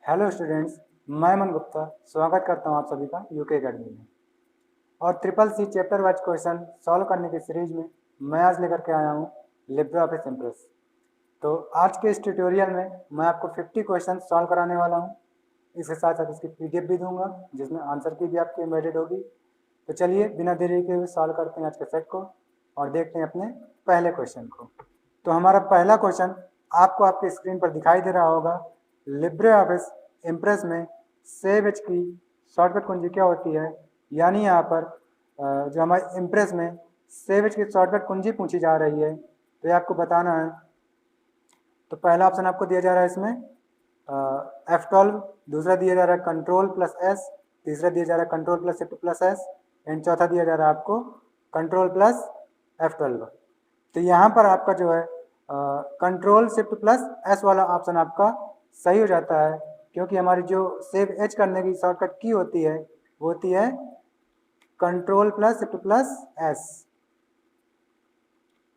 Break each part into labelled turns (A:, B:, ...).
A: Hello students, मैं मन गुप्ता स्वागत करता हूं आप सभी का यूके अकेडमी में। और triple C chapter wise question solve करने की सीरीज में मैं आज लेकर के आया हूं लिब्रे ऑफिस इम्प्रेस। तो आज के इस ट्यूटोरियल में मैं आपको 50 क्वेश्चन सॉल्व कराने वाला हूं। इसके साथ साथ इसकी पीडीएफ भी दूंगा जिसमें आंसर की भी आपकी एम्बेडेड होगी। तो चलिए बिना देरी के हुए सॉल्व करते हैं आज के सेट को और देखते हैं अपने पहले क्वेश्चन को। तो हमारा पहला क्वेश्चन आपको आपकी स्क्रीन पर दिखाई दे रहा होगा। लिब्रे ऑफिस इम्प्रेस में सेव एज की शॉर्टकट कुंजी क्या होती है, यानी यहाँ पर जो हमारे इम्प्रेस में सेव एज की शॉर्टकट कुंजी पूछी जा रही है, तो ये आपको बताना है। तो पहला ऑप्शन आपको दिया जा रहा है इसमें F12, दूसरा दिया जा रहा है कंट्रोल प्लस एस, तीसरा दिया जा रहा है control plus shift plus S, and चौथा दिया जा रहा है आपको कंट्रोल प्लस F12। तो यहाँ पर आपका जो है कंट्रोल शिफ्ट प्लस एस वाला ऑप्शन आपका सही हो जाता है, क्योंकि हमारी जो सेव एज करने की शॉर्टकट की होती है वो होती है control plus shift plus S,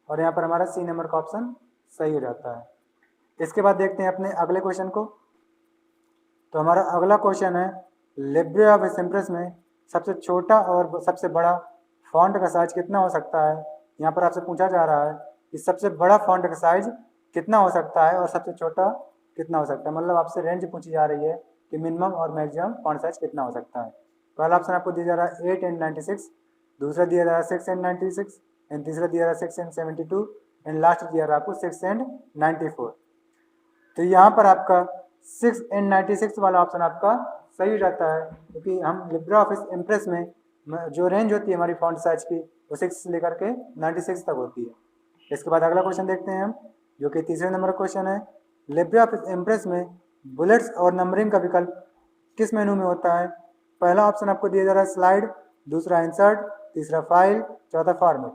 A: और यहाँ पर हमारा सी नंबर का ऑप्शन सही हो जाता है। इसके बाद देखते हैं अपने अगले क्वेश्चन को। तो हमारा अगला क्वेश्चन है लिब्रे ऑफिस इम्प्रेस में सबसे छोटा और सबसे बड़ा फॉन्ट का साइज कितना हो सकता है। यहाँ पर आपसे पूछा जा रहा है कि सबसे बड़ा फॉन्ट का साइज कितना हो सकता है और सबसे छोटा कितना हो सकता है, मतलब आपसे रेंज पूछी जा रही है कि मिनिमम और मैक्सिमम फॉन्ट साइज कितना हो सकता है। पहला ऑप्शन आपको दिया जा रहा है 8 and 96, दूसरा दिया जा रहा है 6 and 96, एंड तीसरा दिया जा रहा है 6 and 72, एंड लास्ट दिया जा रहा है आपको 6 and 94। तो यहाँ पर आपका 6 and 96 वाला ऑप्शन आपका सही हो जाता है, क्योंकि हम लिब्रे ऑफिस इम्प्रेस में जो रेंज होती है हमारी फॉन्ट साइज की वो 6 से लेकर के 96 तक होती है। इसके बाद अगला क्वेश्चन देखते हैं हम, जो कि तीसरे नंबर का क्वेश्चन है। लिब्रे ऑफिस इम्प्रेस में बुलेट्स और नंबरिंग का विकल्प किस मेनू में होता है। पहला ऑप्शन आपको दिया जा रहा है स्लाइड, दूसरा इंसर्ट, तीसरा फाइल, चौथा फॉर्मेट।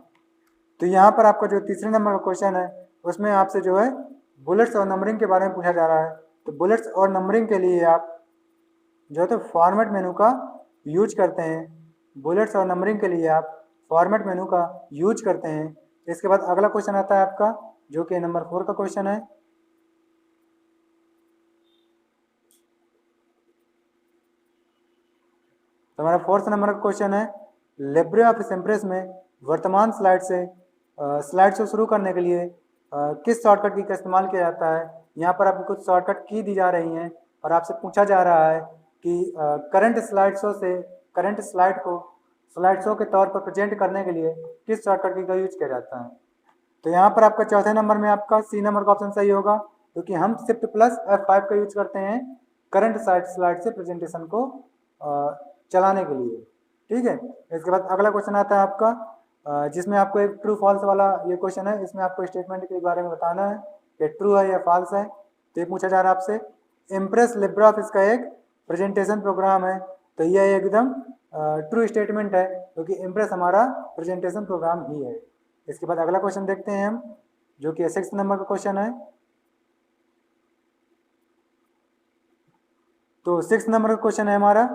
A: तो यहाँ पर आपका जो तीसरे नंबर का क्वेश्चन है उसमें आपसे जो है बुलेट्स और नंबरिंग के बारे में पूछा जा रहा है। तो बुलेट्स और नंबरिंग के लिए आप जो है तो फॉर्मेट मेनू का यूज करते हैं। बुलेट्स और नंबरिंग के लिए आप फॉर्मेट मेनू का यूज करते हैं। इसके बाद अगला क्वेश्चन आता है आपका, जो कि नंबर 4 का क्वेश्चन है। तो हमारा 4th नंबर का क्वेश्चन है लिब्रे ऑफिस इम्प्रेस में वर्तमान स्लाइड शो शुरू करने के लिए किस शॉर्टकट की का इस्तेमाल किया जाता है। यहाँ पर आपको कुछ शॉर्टकट की दी जा रही हैं और आपसे पूछा जा रहा है कि करंट स्लाइड शो के तौर पर प्रेजेंट करने के लिए किस शॉर्टकट की का यूज किया जाता है। तो यहाँ पर आपका चौथे नंबर में आपका सी नंबर का ऑप्शन सही होगा, क्योंकि हम शिफ्ट प्लस F5 का यूज करते हैं करंट स्लाइड से प्रेजेंटेशन को चलाने के लिए। ठीक है। इसके बाद अगला क्वेश्चन आता है आपका, जिसमें आपको एक ट्रू फॉल्स वाला ये क्वेश्चन है। इसमें आपको स्टेटमेंट के बारे में बताना है कि ट्रू है या फॉल्स है। तो ये पूछा जा रहा है आपसे, इम्प्रेस लिब्रे ऑफिस का एक प्रेजेंटेशन प्रोग्राम है। तो यह एकदम ट्रू स्टेटमेंट है, क्योंकि इम्प्रेस हमारा प्रेजेंटेशन प्रोग्राम ही है। इसके बाद अगला क्वेश्चन देखते हैं हम, जो कि 6 नंबर का क्वेश्चन है। तो 6 नंबर का क्वेश्चन है हमारा,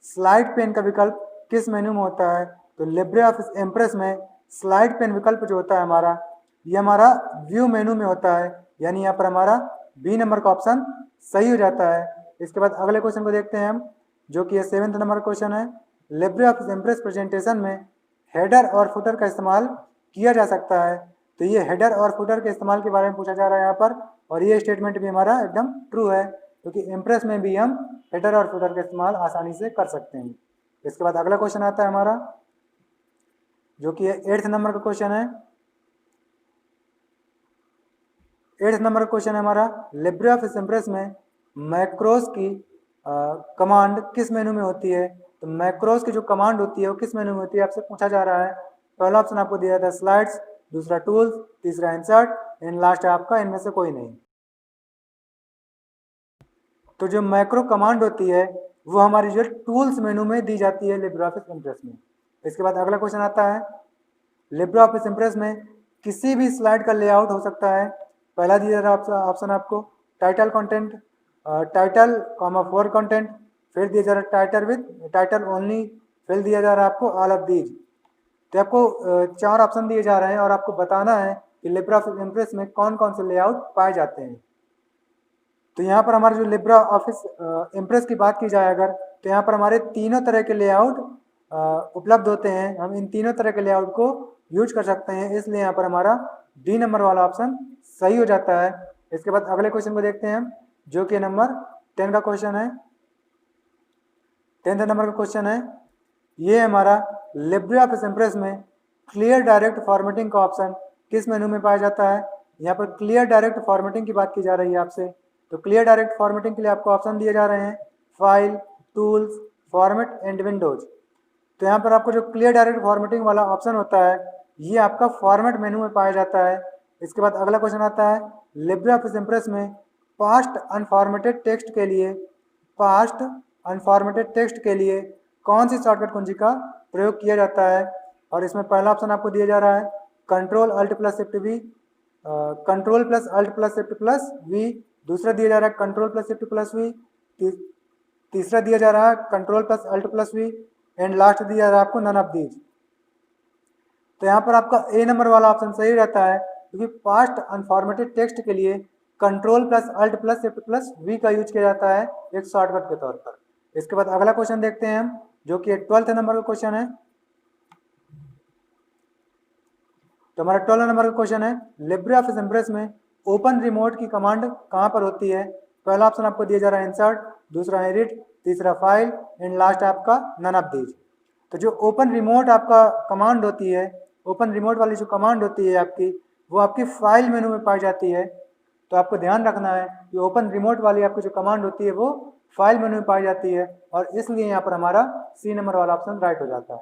A: स्लाइड पेन का विकल्प किस मेन्यू में होता है। तो लिब्रे ऑफिस इम्प्रेस में स्लाइड पेन विकल्प जो होता है हमारा, ये हमारा व्यू मेन्यू में होता है, यानी यहाँ पर हमारा बी नंबर का ऑप्शन सही हो जाता है। इसके बाद अगले क्वेश्चन को देखते हैं हम, जो कि 7th नंबर का क्वेश्चन है। लिब्रे ऑफिस इम्प्रेस प्रेजेंटेशन में हेडर और फुटर का इस्तेमाल किया जा सकता है। तो ये हेडर और फुटर के इस्तेमाल के बारे में पूछा जा रहा है यहाँ पर, और ये स्टेटमेंट भी हमारा एकदम ट्रू है, क्योंकि इम्प्रेस में भी हम हेडर और फुटर का इस्तेमाल आसानी से कर सकते हैं। इसके बाद अगला क्वेश्चन आता है हमारा, जो कि 8th नंबर का क्वेश्चन है। 8th नंबर का क्वेश्चन है हमारा, लिब्रे ऑफिस इम्प्रेस में मैक्रोस की कमांड किस मेनू में होती है। तो मैक्रोस की जो कमांड होती है वो किस मेनू में होती है आपसे पूछा जा रहा है। पहला ऑप्शन आपको दिया था स्लाइड्स, दूसरा टूल्स, तीसरा इंसर्ट, एंड लास्ट है आपका इनमें से कोई नहीं। तो जो मैक्रो कमांड होती है वो हमारी जो टूल्स मेनू में दी जाती है लिब्रे ऑफिस इम्प्रेस में। इसके बाद अगला क्वेश्चन आता है, लिब्रे ऑफिस इम्प्रेस में किसी भी स्लाइड का लेआउट हो सकता है। पहला दिया जा रहा ऑप्शन आपको title content, title comma for content, फिर दिया जा रहा है टाइटल ओनली, फिर दिया जा रहा है आपको ऑल ऑफ दीज। तो आपको 4 ऑप्शन दिए जा रहे हैं और आपको बताना है कि लिब्रे ऑफिस इम्प्रेस में कौन कौन से लेआउट पाए जाते हैं। तो यहाँ पर हमारे जो लिब्रा ऑफिस इम्प्रेस की बात की जाए अगर, तो यहाँ पर हमारे तीनों तरह के लेआउट उपलब्ध होते हैं। हम इन तीनों तरह के लेआउट को यूज कर सकते हैं, इसलिए यहाँ पर हमारा डी नंबर वाला ऑप्शन सही हो जाता है। इसके बाद अगले क्वेश्चन को देखते हैं हम, जो कि नंबर 10 का क्वेश्चन है। 10th नंबर का क्वेश्चन है, ये हमारा लिब्रे ऑफिस इम्प्रेस में क्लियर डायरेक्ट फॉर्मेटिंग का ऑप्शन किस मेनू में पाया जाता है। यहाँ पर क्लियर डायरेक्ट फॉर्मेटिंग की बात की जा रही है आपसे। तो क्लियर डायरेक्ट फॉर्मेटिंग के लिए आपको ऑप्शन दिए जा रहे हैं, file, tools, format and Windows. तो यहाँ पर आपको जो क्लियर डायरेक्ट फॉर्मेटिंग वाला ऑप्शन होता है, ये आपका फॉर्मेट मेनू में पाया जाता है। इसके बाद अगला क्वेश्चन आता है, लिब्रे ऑफिस इम्प्रेस में पास्ट अनफॉर्मेटेड टेक्स्ट के लिए कौन सी शॉर्टकट कुंजी का प्रयोग किया जाता है। और इसमें पहला ऑप्शन आपको दिया जा रहा है control alt plus shift V, control plus alt plus shift plus V. दूसरा दिया जा रहा है control plus shift plus V. तीसरा दिया जा रहा है control plus alt plus V. And last दिया जा रहा है आपको नन ऑफ दीज। तो यहाँ पर आपका ए नंबर वाला ऑप्शन सही रहता है, क्योंकि पास्ट अनफॉर्मेटेड टेक्स्ट के लिए control plus alt plus shift plus V का यूज किया जाता है एक शॉर्टकट के तौर पर। इसके बाद अगला क्वेश्चन देखते हैं हम, जो कि 12th नंबर का क्वेश्चन है। तो हमारा 12 नंबर का क्वेश्चन है, लिब्रे ऑफिस इम्प्रेस में ओपन रिमोट की कमांड कहाँ पर होती है। पहला ऑप्शन आपको दिया जा रहा है इंसर्ट, दूसरा एडिट, तीसरा फाइल एंड लास्ट आपका नन ऑफ दीज। तो जो ओपन रिमोट आपका कमांड होती है, ओपन रिमोट वाली जो कमांड होती है आपकी, वो आपकी फाइल मेनू में पाई जाती है। तो आपको ध्यान रखना है कि ओपन रिमोट वाली आपकी जो कमांड होती है वो फाइल मेनू में पाई जाती है, और इसलिए यहाँ पर हमारा सी नंबर वाला ऑप्शन राइट हो जाता है।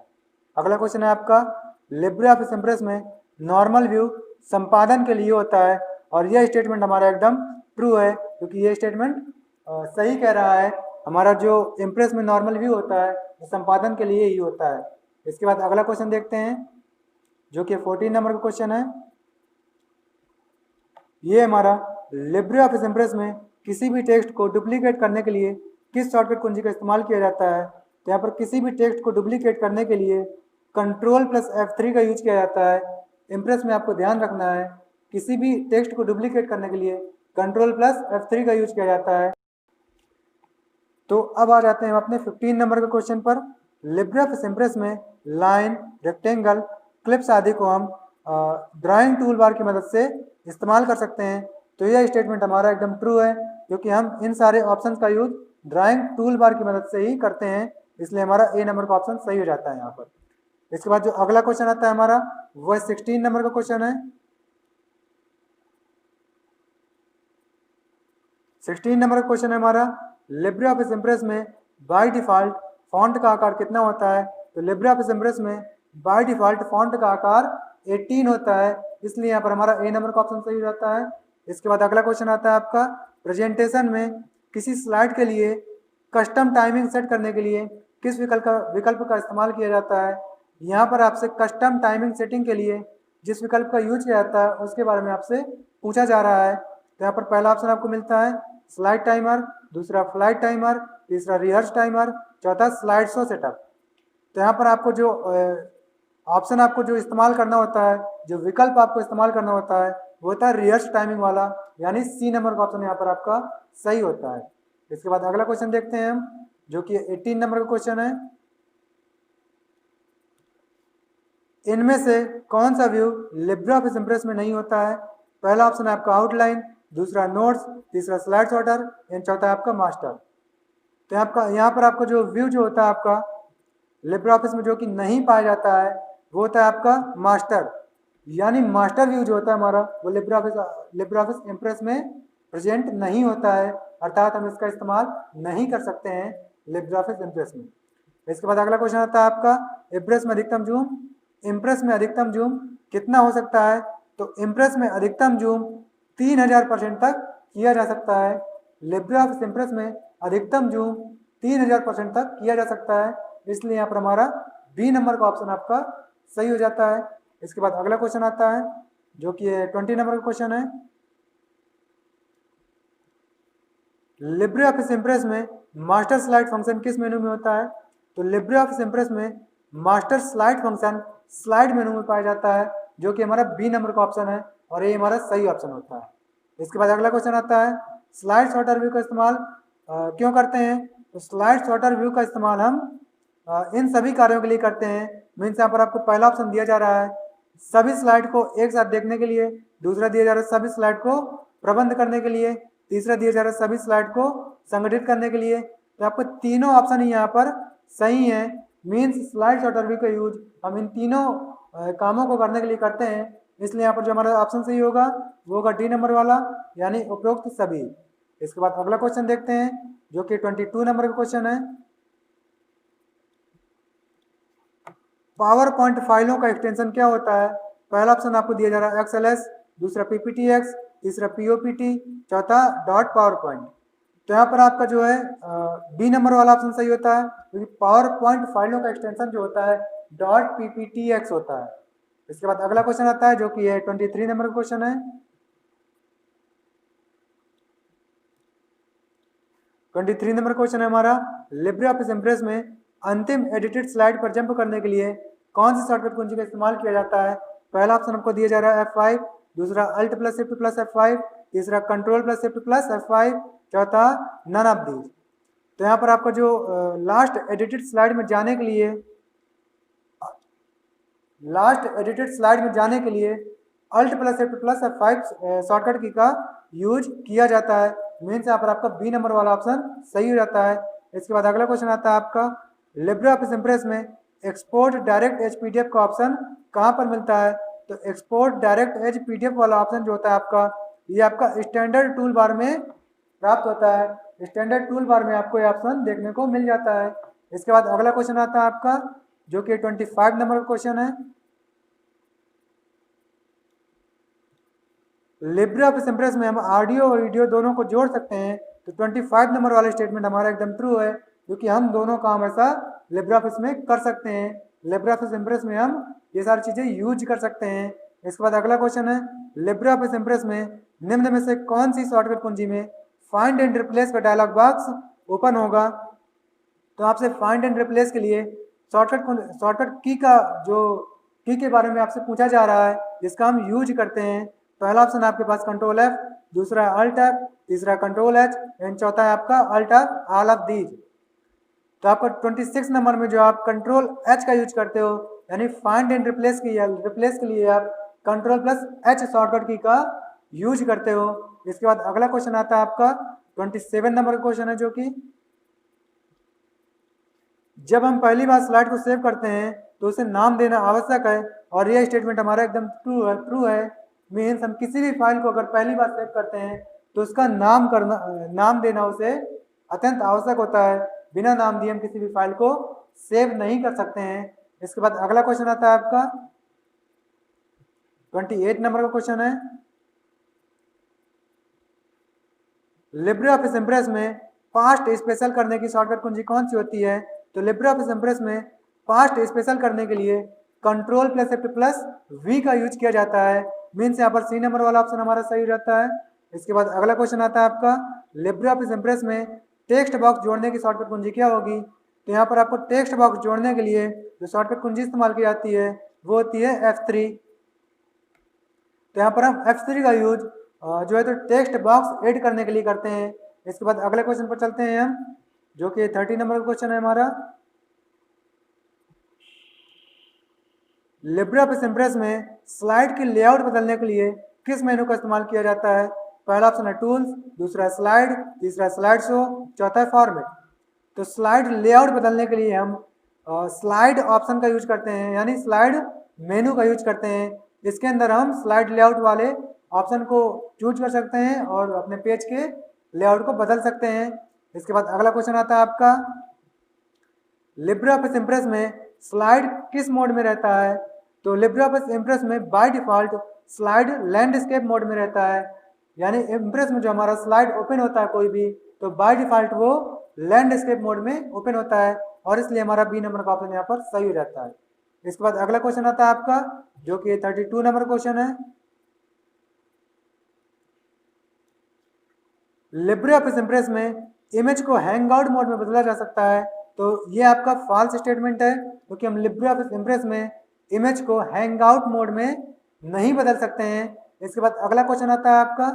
A: अगला क्वेश्चन है आपका, लिब्रे ऑफिस इम्प्रेस में नॉर्मल व्यू संपादन के लिए होता है, और यह स्टेटमेंट हमारा एकदम ट्रू है, क्योंकि ये स्टेटमेंट सही कह रहा है। हमारा जो इम्प्रेस में नॉर्मल व्यू होता है वो संपादन के लिए ही होता है। इसके बाद अगला क्वेश्चन देखते हैं, जो कि 14 नंबर का क्वेश्चन है। ये हमारा लिब्रे ऑफिस इम्प्रेस में किसी भी टेक्स्ट को डुप्लीकेट करने के लिए किस शॉर्टकट कुंजी का इस्तेमाल किया जाता है। तो यहाँ पर किसी भी टेक्स्ट को डुप्लीकेट करने के लिए कंट्रोल प्लस F3 का यूज किया जाता है। इम्प्रेस में आपको ध्यान रखना है, किसी भी टेक्स्ट को डुप्लीकेट करने के लिए कंट्रोल प्लस F3 का यूज किया जाता है। तो अब आ जाते हैं हम अपने 15 नंबर के क्वेश्चन पर। लिब्रे ऑफिस इम्प्रेस में लाइन, रेक्टेंगल, क्लिप्स आदि को हम ड्राइंग टूल बार की मदद से इस्तेमाल कर सकते हैं। तो यह स्टेटमेंट हमारा एकदम ट्रू है, क्योंकि हम इन सारे ऑप्शन का यूज ड्राइंग टूल बार की मदद से ही करते हैं, इसलिए हमारा ए नंबर का ऑप्शन सही हो जाता है यहाँ पर। इसके बाद जो अगला क्वेश्चन आता है हमारा, वह 16 नंबर का क्वेश्चन है। 16 नंबर का क्वेश्चन है हमारा, लिब्रे ऑफिस इम्प्रेस में बाय डिफॉल्ट फॉन्ट का आकार कितना होता है। तो लिब्रे ऑफिस इम्प्रेस में बाय डिफॉल्ट फॉन्ट का आकार 18 होता है, इसलिए यहाँ पर हमारा ए नंबर का ऑप्शन सही हो जाता है। इसके बाद अगला क्वेश्चन आता है आपका, प्रेजेंटेशन में किसी स्लाइड के लिए कस्टम टाइमिंग सेट करने के लिए किस विकल्प का इस्तेमाल किया जाता है। यहाँ पर आपसे कस्टम टाइमिंग सेटिंग के लिए जिस विकल्प का यूज किया जाता है उसके बारे में आपसे पूछा जा रहा है। तो यहाँ पर पहला ऑप्शन आपको मिलता है स्लाइड टाइमर, दूसरा फ्लाइट टाइमर, तीसरा रिहर्स टाइमर, चौथा स्लाइड शो सेटअप। तो यहाँ पर आपको जो ऑप्शन आपको जो इस्तेमाल करना होता है, जो विकल्प आपको इस्तेमाल करना होता है, वो होता है रिहर्स टाइमिंग वाला, यानी सी नंबर का ऑप्शन यहाँ पर आपका सही होता है। इसके बाद अगला क्वेश्चन देखते हैं हम, जो कि 18 नंबर का क्वेश्चन है। इनमें से कौन सा व्यू लिब्रे ऑफिस इम्प्रेस में नहीं होता है। पहला ऑप्शन है आपका आउटलाइन, दूसरा नोट्स, तीसरा स्लाइड सॉर्टर एंड चौथा आपका मास्टर। तो आपका यहाँ पर आपको जो व्यू जो होता है आपका लिब्रे ऑफिस में जो कि नहीं पाया जाता है, वो होता है आपका मास्टर, यानी मास्टर व्यू जो होता है हमारा, वो लिब्रे ऑफिस इम्प्रेस में प्रेजेंट नहीं होता है, अर्थात हम इसका इस्तेमाल नहीं कर सकते हैं लिब्रे ऑफिस इम्प्रेस में। इसके बाद अगला क्वेश्चन आता है आपका, इम्प्रेस में अधिकतम जूम कितना हो सकता है। तो इम्प्रेस में अधिकतम जूम 3000% तक किया जा सकता है। लिब्रे ऑफिस इम्प्रेस में अधिकतम जूम 3000% तक किया जा सकता है, इसलिए यहाँ पर हमारा बी नंबर का ऑप्शन आपका सही हो जाता है। इसके बाद अगला क्वेश्चन आता है, जो कि 20 नंबर का क्वेश्चन है। लिब्रे ऑफिस इम्प्रेस में मास्टर स्लाइड फंक्शन किस मेनू में होता है। तो लिब्रे ऑफिस इम्प्रेस में मास्टर स्लाइड फंक्शन स्लाइड मेनू में पाया जाता है, जो कि हमारा बी नंबर का ऑप्शन है, और ये हमारा सही ऑप्शन होता है। इसके बाद अगला क्वेश्चन आता है, स्लाइड शॉर्टर व्यू का इस्तेमाल क्यों करते हैं? तो स्लाइड शॉर्टर व्यू का इस्तेमाल हम इन सभी कार्यों के लिए करते हैं। मीन्स यहाँ पर आपको पहला ऑप्शन दिया जा रहा है सभी स्लाइड को एक साथ देखने के लिए, दूसरा दिया जा रहा है सभी स्लाइड को प्रबंध करने के लिए, तीसरा दिया जा रहा है सभी स्लाइड को संगठित करने के लिए। तो आपको तीनों ऑप्शन ही यहाँ पर सही है। मीन्स स्लाइड शॉर्टर व्यू का यूज हम इन तीनों कामों को करने के लिए करते हैं, इसलिए यहाँ पर जो हमारा ऑप्शन सही होगा वो होगा डी नंबर वाला, यानी उपरोक्त सभी। इसके बाद अगला क्वेश्चन देखते हैं जो कि 22 नंबर का क्वेश्चन है। पावर पॉइंट फाइलों का एक्सटेंशन क्या होता है? पहला ऑप्शन आपको दिया जा रहा है XLS, दूसरा PPTX, तीसरा POPT, चौथा डॉट पावर पॉइंट। तो यहाँ पर आपका जो है बी नंबर वाला ऑप्शन सही होता है, क्योंकि पावर पॉइंट फाइलों का एक्सटेंशन जो होता है डॉट PPTX होता है। इसके बाद अगला क्वेश्चन आता है जो कि है 23 नंबर का क्वेश्चन है। 23 नंबर क्वेश्चन है हमारा, लिब्रे ऑफिस इम्प्रेस में अंतिम एडिटेड स्लाइड पर जंप करने के लिए कौन सी शॉर्टकट कुंजी का इस्तेमाल किया जाता है? पहला ऑप्शन आपको दिया जा रहा है F5, दूसरा Alt + Shift + F5, तीसरा Ctrl + Shift + F5, चौथा नन ऑफ दीज। तो यहाँ पर आपका जो लास्ट एडिटेड स्लाइड में जाने के लिए Alt + Shift + F5 शॉर्टकट की का यूज किया जाता है। मीन्स यहाँ पर आपका बी नंबर वाला ऑप्शन सही हो जाता है। इसके बाद अगला क्वेश्चन आता है आपका, लिब्रे ऑफिस इम्प्रेस में एक्सपोर्ट डायरेक्ट एज PDF का ऑप्शन कहाँ पर मिलता है? तो एक्सपोर्ट डायरेक्ट एज PDF वाला ऑप्शन जो होता है आपका, ये आपका स्टैंडर्ड टूल बार में प्राप्त होता है। स्टैंडर्ड टूल बार में आपको ये ऑप्शन देखने को मिल जाता है। इसके बाद अगला क्वेश्चन आता है आपका जो कि 25 नंबर का क्वेश्चन है। लिब्रे ऑफिस इम्प्रेस में हम ऑडियो और वीडियो दोनों को जोड़ सकते हैं। तो 25 नंबर वाला स्टेटमेंट हमारा एकदम ट्रू है, क्योंकि हम दोनों काम ऐसा लिब्रे ऑफिस में कर सकते हैं। लिब्रे ऑफिस इम्प्रेस में हम ये सारी चीज़ें यूज कर सकते हैं। इसके बाद अगला क्वेश्चन है, लिब्रे ऑफिस इम्प्रेस में निम्न में से कौन सी शॉर्टकट कुंजी में फाइंड एंड रिप्लेस का डायलॉग बॉक्स ओपन होगा? तो आपसे फाइंड एंड रिप्लेस के लिए शॉर्टकट की का जो की के बारे में आपसे पूछा जा रहा है जिसका हम यूज करते हैं। पहला ऑप्शन आपके पास Ctrl F, दूसरा Alt F, तीसरा Ctrl H एंड चौथा है आपका Alt F all of these. तो आपका 26 नंबर में जो आप Ctrl H का यूज करते हो, यानी फाइंड एंड रिप्लेस के लिए आप Ctrl + H शॉर्टकट की का यूज करते हो। इसके बाद अगला क्वेश्चन आता है आपका 27 नंबर का क्वेश्चन है जो कि जब हम पहली बार स्लाइड को सेव करते हैं तो उसे नाम देना आवश्यक है, और यह स्टेटमेंट हमारा एकदम ट्रू है। मीन्स हम किसी भी फाइल को अगर पहली बार सेव करते हैं तो उसका नाम देना उसे अत्यंत आवश्यक होता है। बिना नाम दिए हम किसी भी फाइल को सेव नहीं कर सकते हैं। इसके बाद अगला क्वेश्चन आता है आपका 28 नंबर का क्वेश्चन है, लिब्रे ऑफिस इम्प्रेस में पास्ट स्पेशल करने की शॉर्टकट कुंजी कौन सी होती है? तो लिब्रे ऑफिस इम्प्रेस में पास्ट स्पेशल करने के लिए Ctrl + Shift + V का यूज किया जाता है। मीन्स यहाँ पर सी नंबर वाला ऑप्शन हमारा सही हो जाता है। इसके बाद अगला क्वेश्चन आता है आपका, लिब्रे ऑफिस इम्प्रेस में टेक्स्ट बॉक्स जोड़ने की शॉर्टकट कुंजी क्या होगी? तो यहाँ पर आपको टेक्स्ट बॉक्स जोड़ने के लिए जो शॉर्टकट कुंजी इस्तेमाल की जाती है वो होती है F3। तो यहाँ पर हम F3 का यूज जो है तो टेक्स्ट बॉक्स ऐड करने के लिए करते हैं। इसके बाद अगले क्वेश्चन पर चलते हैं हम जो कि 30 नंबर का क्वेश्चन है हमारा, लिब्रे ऑफिस इम्प्रेस में स्लाइड की लेआउट बदलने के लिए किस मेनू का इस्तेमाल किया जाता है? पहला ऑप्शन है टूल्स, दूसरा स्लाइड, तीसरा स्लाइड शो, चौथा फॉर्मेट। तो स्लाइड लेआउट बदलने के लिए हम स्लाइड ऑप्शन का यूज करते हैं, यानी स्लाइड मेनू का यूज करते हैं। इसके अंदर हम स्लाइड लेआउट वाले ऑप्शन को चूज कर सकते हैं और अपने पेज के लेआउट को बदल सकते हैं। इसके बाद अगला क्वेश्चन आता है आपका, लिब्रे ऑफिस इम्प्रेस में स्लाइड किस मोड में रहता है? तो लिब्रे ऑफिस इम्प्रेस में by default slide landscape mode में रहता है, यानी इम्प्रेस में जो हमारा स्लाइड ओपन होता है कोई भी, तो बाय डिफॉल्ट वो लैंडस्केप मोड में ओपन होता है, और इसलिए हमारा बी नंबर का ऑप्शन यहाँ पर सही हो जाता है। इसके बाद अगला क्वेश्चन आता है आपका जो कि 32 नंबर क्वेश्चन है, लिब्रे ऑफिस इम्प्रेस में इमेज को हैंगआउट मोड में बदला जा सकता है। तो ये आपका फॉल्स स्टेटमेंट है, क्योंकि हम लिब्रे ऑफिस इम्प्रेस में इमेज को हैंगआउट मोड में नहीं बदल सकते हैं। इसके बाद अगला क्वेश्चन आता है आपका,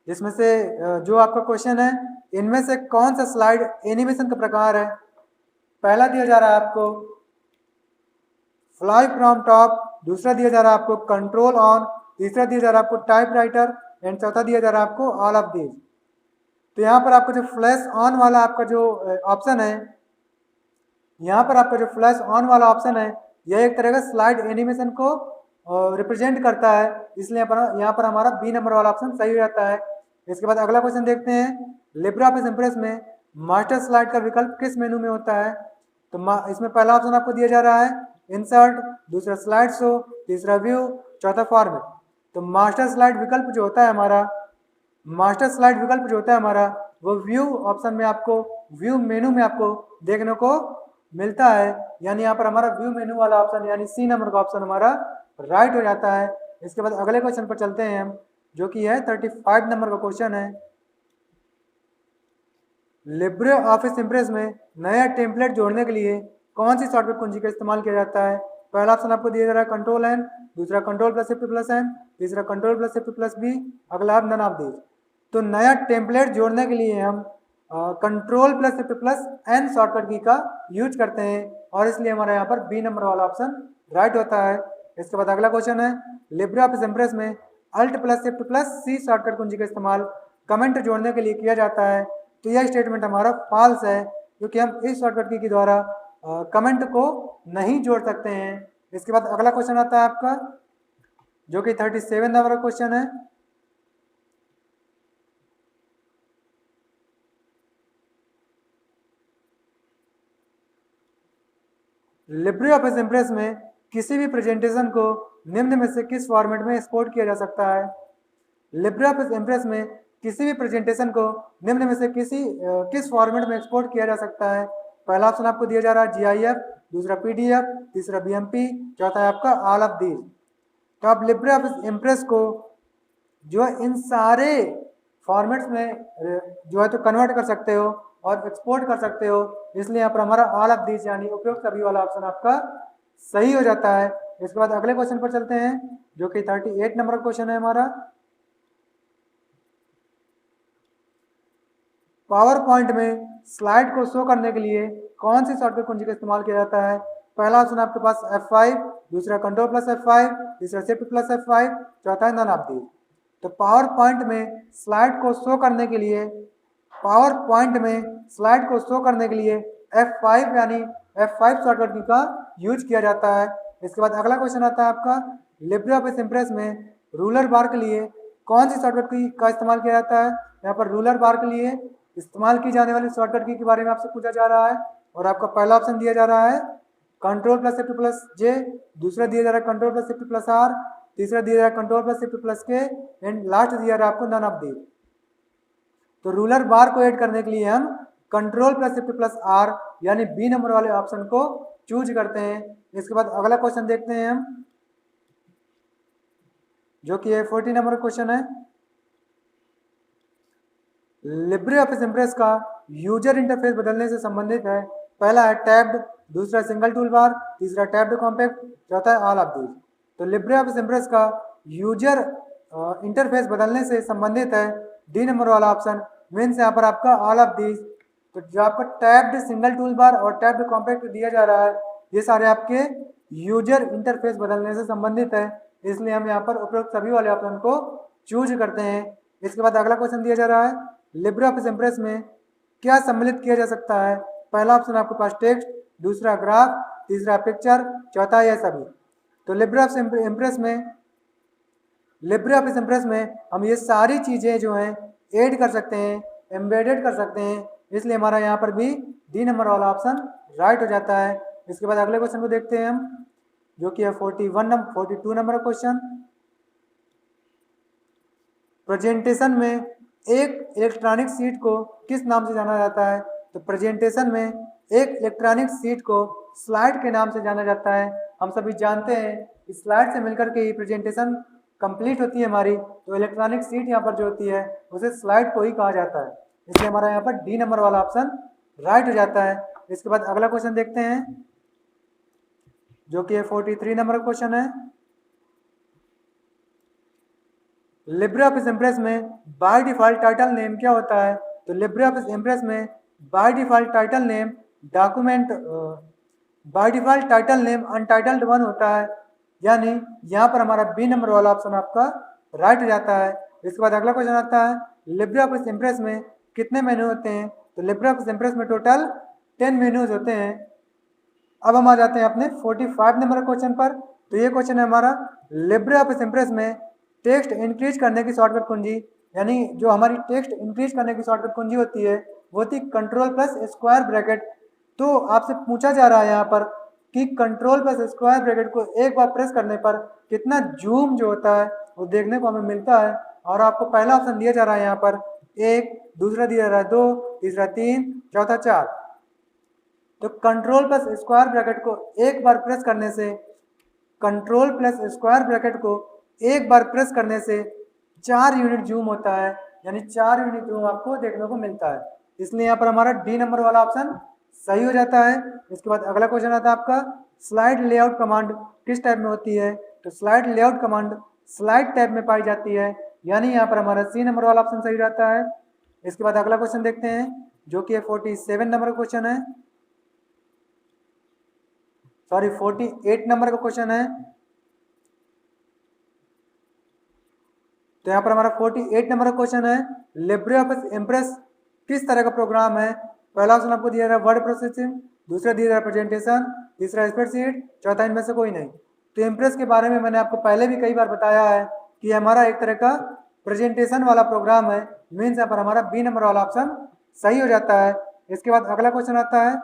A: जिसमें से जो आपका क्वेश्चन है, इनमें से कौन सा स्लाइड एनिमेशन का प्रकार है? पहला दिया जा रहा है आपको फ्लाई फ्रॉम टॉप, दूसरा दिया जा रहा है आपको कंट्रोल ऑन, तीसरा दिया जा रहा है आपको टाइपराइटर एंड चौथा दिया जा रहा है आपको ऑल ऑफ दीज। तो यहाँ पर आपका जो फ्लैश ऑन वाला आपका जो ऑप्शन है, यहाँ पर आपका जो फ्लैश ऑन वाला ऑप्शन है, यह एक तरह का स्लाइड एनिमेशन को रिप्रेजेंट करता है, इसलिए यहाँ पर हमारा बी नंबर वाला ऑप्शन सही हो जाता है। इसके बाद अगला क्वेश्चन देखते हैं, लिब्रियोफिस इम्प्रेस में मास्टर स्लाइड का विकल्प किस मेनू में होता है? तो इसमें पहला ऑप्शन आपको दिया जा रहा है इंसर्ट, दूसरा स्लाइड शो, तीसरा व्यू, चौथा फॉर्मेट। तो मास्टर स्लाइड विकल्प जो होता है हमारा, मास्टर स्लाइड विकल्प जो होता है हमारा, वो व्यू ऑप्शन में आपको, व्यू मेनू में आपको देखने को मिलता है, यानी यहाँ पर हमारा व्यू मेनू वाला ऑप्शन यानी सी नंबर का ऑप्शन हमारा राइट हो जाता है। इसके बाद अगले क्वेश्चन पर चलते हैं हम, जो कि है 35 नंबर का क्वेश्चन है, लिब्रे ऑफिस इम्प्रेस में नया टेम्पलेट जोड़ने के लिए कौन सी शॉर्टकट कुंजी का इस्तेमाल किया जाता है? पहला ऑप्शन आपको दिया जा रहा है कंट्रोल एन, दूसरा control plus shift plus N, तीसरा control plus shift plus B, अगला नन ऑफ दीज। तो नया टेम्पलेट जोड़ने के लिए हम control plus shift plus N shortcut की का यूज करते हैं, और इसलिए हमारा यहाँ पर बी नंबर वाला ऑप्शन राइट होता है। इसके बाद अगला क्वेश्चन है, लिब्रे ऑफिस इम्प्रेस में अल्ट प्लस शिफ्ट प्लस सी शॉर्टकट कुंजी का इस्तेमाल कमेंट जोड़ने के लिए किया जाता है। तो यह स्टेटमेंट हमारा फॉल्स है, क्योंकि हम इस शॉर्टकट की द्वारा कमेंट को नहीं जोड़ सकते हैं। इसके बाद अगला क्वेश्चन आता है आपका, जो कि 37 नंबर का क्वेश्चन है, लिब्रे ऑफिस इम्प्रेस में किसी भी प्रेजेंटेशन को निम्न में से किस फॉर्मेट में एक्सपोर्ट किया जा सकता है? लिब्रे ऑफिस इम्प्रेस में किसी भी प्रेजेंटेशन को निम्न में से किस फॉर्मेट में एक्सपोर्ट किया जा सकता है? पहला ऑप्शन आपको दिया जा रहा है GIF, दूसरा PDF, तीसरा BMP, चौथा है आपका ऑल ऑफ दीज। तो आप लिब्रे ऑफिस इम्प्रेस को जो है इन सारे फॉर्मेट्स में जो है तो कन्वर्ट कर सकते हो और एक्सपोर्ट कर सकते हो, इसलिए यहाँ पर हमारा ऑल ऑफ दीज यानी उपयुक्त सभी वाला ऑप्शन आपका सही हो जाता है। इसके बाद अगले क्वेश्चन पर चलते हैं, जो कि 38 नंबर क्वेश्चन है हमारा, पावर पॉइंट में स्लाइड को शो करने के लिए कौन सी शॉर्टकट कुंजी का इस्तेमाल किया जाता है? पहला ऑप्शन आपके पास F5, दूसरा कंट्रोल प्लस F5, तीसरा शिफ्ट प्लस F5, चौथा नन ऑफ दीज। तो पावर पॉइंट में स्लाइड को शो करने के लिए, पावर पॉइंट में स्लाइड को शो करने के लिए F5 यानी F5 शॉर्टकट की का यूज किया जाता है। इसके बाद अगला क्वेश्चन आता है आपका, लिब्रे ऑफिस इम्प्रेस में रूलर बार के लिए कौन सी शॉर्टकट की का इस्तेमाल किया जाता है? यहाँ पर रूलर बार के लिए इस्तेमाल की जाने वाली शॉर्टकट की के बारे में आपसे पूछा जा रहा है, और आपका पहला ऑप्शन दिया जा रहा है control plus shift plus J, दूसरा दिया जा रहा है control plus shift plus R, तीसरा दिया जा रहा है control plus shift plus K, and last दिया जा रहा है आपको नन ऑफ दीज। तो रूलर बार को ऐड करने के लिए हम control plus shift plus R यानी बी नंबर वाले ऑप्शन को चूज करते हैं। इसके बाद अगला क्वेश्चन देखते हैं हम, जो कि 40 नंबर क्वेश्चन है, लिब्रे ऑफिस इम्प्रेस का यूजर इंटरफेस बदलने से संबंधित है। पहला है टैब्ड, दूसरा सिंगल टूल बार, तीसरा टैब्ड कॉम्पैक्ट, चौथा है ऑल ऑफ दीज। तो लिब्रे ऑफिस इम्प्रेस का यूजर इंटरफेस बदलने से संबंधित है डी नंबर वाला ऑप्शन, मीन्स यहाँ पर आपका ऑल ऑफ दीज। तो जो आपका टैब्ड, सिंगल टूल बार और टैब्ड कॉम्पैक्ट दिया जा रहा है, ये सारे आपके यूजर इंटरफेस बदलने से संबंधित है, इसलिए हम यहाँ पर उपरोक्त सभी वाले ऑप्शन को चूज करते हैं। इसके बाद अगला क्वेश्चन दिया जा रहा है, लिब्रे ऑफिस इम्प्रेस में क्या सम्मिलित किया जा सकता है? पहला ऑप्शन आपके पास टेक्स्ट, दूसरा ग्राफ, तीसरा पिक्चर, चौथा यह सभी। तो लिब्रे ऑफिस इम्प्रेस में हम ये सारी चीज़ें जो हैं ऐड कर सकते हैं, एम्बेडेड कर सकते हैं, इसलिए हमारा यहाँ पर भी डी नंबर वाला ऑप्शन राइट हो जाता है। इसके बाद अगले क्वेश्चन को देखते हैं हम, जो कि है 42 नंबर क्वेश्चन, प्रेजेंटेशन में एक इलेक्ट्रॉनिक सीट को किस नाम से जाना जाता है? तो प्रेजेंटेशन में एक इलेक्ट्रॉनिक सीट को स्लाइड के नाम से जाना जाता है। हम सभी जानते हैं स्लाइड से मिलकर के ही प्रेजेंटेशन कंप्लीट होती है हमारी, तो इलेक्ट्रॉनिक सीट यहाँ पर जो होती है उसे स्लाइड को ही कहा जाता है, इसलिए हमारा यहाँ पर डी नंबर वाला ऑप्शन राइट हो जाता है। इसके बाद अगला क्वेश्चन देखते हैं, जो कि 43 नंबर क्वेश्चन है, लिब्रे ऑफिस इम्प्रेस में बाय डिफ़ॉल्ट टाइटल नेम क्या होता है? तो लिब्रे ऑफिस इम्प्रेस में by default title name document by default title name untitled 1 होता है, यानी यहाँ पर हमारा बी नंबर वाला ऑप्शन आपका राइट हो जाता है। इसके बाद अगला क्वेश्चन आता है, लिब्रे ऑफिस इम्प्रेस में कितने मेन्यू होते हैं? तो लिब्रे ऑफिस इम्प्रेस में टोटल 10 मेन्यूज होते हैं। अब हम आ जाते हैं अपने 45 नंबर क्वेश्चन पर। तो ये क्वेश्चन है हमारा, लिब्रे ऑफिस इम्प्रेस में टेक्स्ट इंक्रीज करने की शॉर्टकट कुंजी, यानी जो हमारी टेक्स्ट इंक्रीज करने की शॉर्टकट कुंजी होती है वो होती है कंट्रोल प्लस स्क्वायर ब्रैकेट। तो आपसे पूछा जा रहा है यहाँ पर कि कंट्रोल प्लस स्क्वायर ब्रैकेट को एक बार प्रेस करने पर कितना जूम जो होता है वो देखने को हमें मिलता है। और आपको पहला ऑप्शन दिया जा रहा है यहाँ पर 1, दूसरा दिया जा रहा है 2, तीसरा 3, चौथा 4। तो कंट्रोल प्लस स्क्वायर ब्रैकेट को एक बार प्रेस करने से कंट्रोल प्लस स्क्वायर ब्रैकेट को एक बार प्रेस करने से 4 यूनिट जूम होता है, यानी 4 यूनिट जूम आपको देखने को मिलता है। इसलिए यहाँ पर हमारा डी नंबर वाला ऑप्शन सही हो जाता है। इसके बाद अगला क्वेश्चन आता है आपका, स्लाइड लेआउट कमांड किस टाइप में होती है? तो slide layout command slide type में पाई जाती है, यानी यहाँ पर हमारा सी नंबर वाला ऑप्शन सही रहता है। इसके बाद अगला क्वेश्चन देखते हैं जो कि 47 नंबर का क्वेश्चन है, सॉरी 48 नंबर का क्वेश्चन है। तो यहाँ पर हमारा 48 नंबर का क्वेश्चन है, लिब्रे ऑफिस इम्प्रेस किस तरह का प्रोग्राम है? पहला ऑप्शन आपको दिया रहा है वर्ड प्रोसेसिंग, दूसरा दिया रहा है प्रेजेंटेशन, तीसरा स्प्रेडशीट, चौथा इनमें से कोई नहीं। तो इम्प्रेस के बारे में मैंने आपको पहले भी कई बार बताया है कि हमारा एक तरह का प्रेजेंटेशन वाला प्रोग्राम है, मीन्स यहाँ पर हमारा बी नंबर वाला ऑप्शन सही हो जाता है। इसके बाद अगला क्वेश्चन आता है,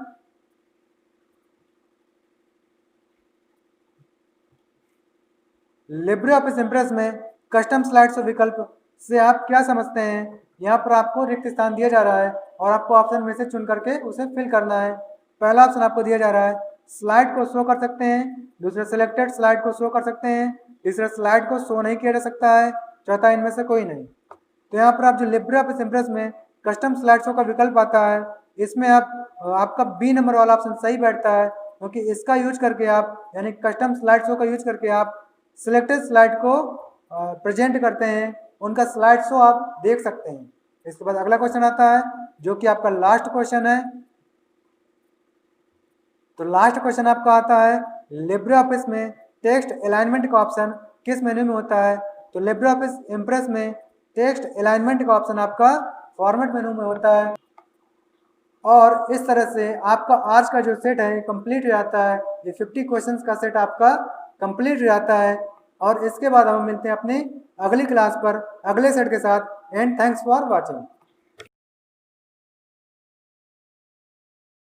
A: लिब्रे ऑफिस इम्प्रेस में कस्टम स्लाइड्स विकल्प से आप क्या समझते हैं? यहाँ पर आपको रिक्त स्थान दिया जा रहा है और आपको ऑप्शन में से चुन करके उसे फिल करना है। पहला ऑप्शन आपको दिया जा रहा है स्लाइड को शो कर सकते हैं, दूसरा सिलेक्टेड स्लाइड को शो कर सकते हैं, तीसरा स्लाइड को शो नहीं किया जा सकता है, चौथा इनमें से कोई नहीं। तो यहाँ पर आप जो लिब्रे ऑफिस इम्प्रेस में कस्टम स्लाइड शो का विकल्प आता है, इसमें आपका बी नंबर वाला ऑप्शन सही बैठता है, क्योंकि इसका यूज करके आप, यानी कस्टम स्लाइड शो का यूज करके आप सिलेक्टेड स्लाइड को प्रेजेंट करते हैं, उनका स्लाइड शो आप देख सकते हैं। इसके बाद अगला क्वेश्चन आता है जो कि आपका लास्ट क्वेश्चन है। तो लास्ट क्वेश्चन आपका आता है, लिब्रे ऑफिस में टेक्स्ट अलाइनमेंट का ऑप्शन किस मेन्यू में होता है? तो लिब्रे ऑफिस इम्प्रेस में टेक्स्ट अलाइनमेंट का ऑप्शन आपका फॉर्मेट मेन्यू में होता है। और इस तरह से आपका आज का जो सेट है कंप्लीट हो जाता है। ये 50 क्वेश्चंस का सेट आपका कंप्लीट हो जाता है। और इसके बाद हम मिलते हैं अपनी अगली क्लास पर अगले सेट के साथ। And thanks for watching.